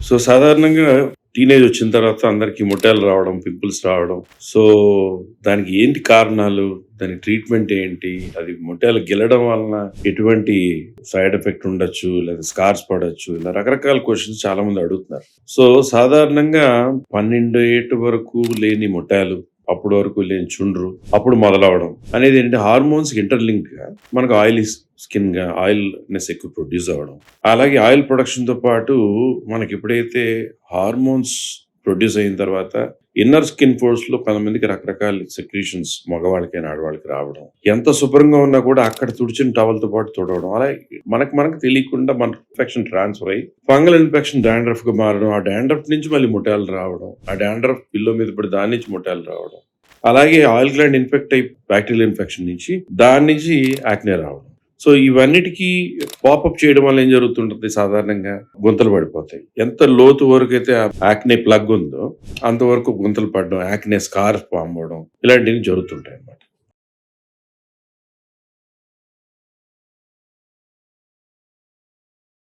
So, సాధారణంగా teenage వచ్చిన తర్వాత అందరికి మొటియాలు రావడం, పింపుల్స్ రావడం. సో, దానికి ఏంటి కారణాలు? దాని ట్రీట్మెంట్ ఏంటి? అది మొటియాలు గిల్లడం వలన ఎటువంటి సైడ్ ఎఫెక్ట్ ఉండొచ్చు, లేదా స్కార్స్ పడొచ్చు. ఇలా రకరకాల క్వెషన్స్ చాలామంది అడుగుతున్నారు. సో, సాధారణంగా 12 ఏట వరకు లేని మొటియాలు, అప్పటి వరకు లేని చుండ్రు, అప్పుడు మొదలవ్వడం అనేది ఏంటంటే హార్మోన్స్‌కి ఇంటర్‌లింక్డ్‌గా మనకు ఆయిలీ స్కిన్‌గా ఆయిల్‌నెస్ ఎక్కువ ప్రొడ్యూస్ అవ్వడం. అలాగే ఆయిల్ ప్రొడక్షన్‌తో పాటు మనకెప్పుడైతే హార్మోన్స్ ప్రొడ్యూస్ అయిన తర్వాత ఇన్నర్ స్కిన్ పోర్స్‌లో కొంతమందికి రకరకాల సెక్రీషన్స్ మగవాళ్ళకైనా, ఆడవాళ్ళకి రావడం. ఎంత శుభ్రంగా ఉన్నా కూడా అక్కడ తుడిచిన టవల్‌తో పాటు తుడవడం. అలా మనకు తెలియకుండా మన ఇన్ఫెక్షన్ ట్రాన్స్‌ఫర్ అయ్యి ఫంగల్ ఇన్ఫెక్షన్ డాండ్రఫ్‌గా మారడం. ఆ డాండ్రఫ్ నుంచి మళ్ళీ మొటియాలు రావడం. ఆ డాండ్రఫ్ పిల్లో మీద పడి దాని నుంచి మొటియాలు రావడం. అలాగే ఆయిల్ గ్లాండ్ ఇన్ఫెక్ట్ అయ్యి బాక్టీరియల్ ఇన్ఫెక్షన్ నుంచి దాని నుంచి యాక్నే రావడం. సో, ఇవన్నిటికి పాపప్ చేయడం వల్ల ఏం జరుగుతుంటది సాధారణంగా గుంతలు పడిపోతాయి. ఎంత లోతు వరకైతే ఆ యాక్నే ప్లగ్ ఉందో అంతవరకు గుంతలు పడడం, యాక్నే స్కార్ ఫార్మ్ అవ్వడం ఇలాంటివి జరుగుతుంటాయన్నమాట.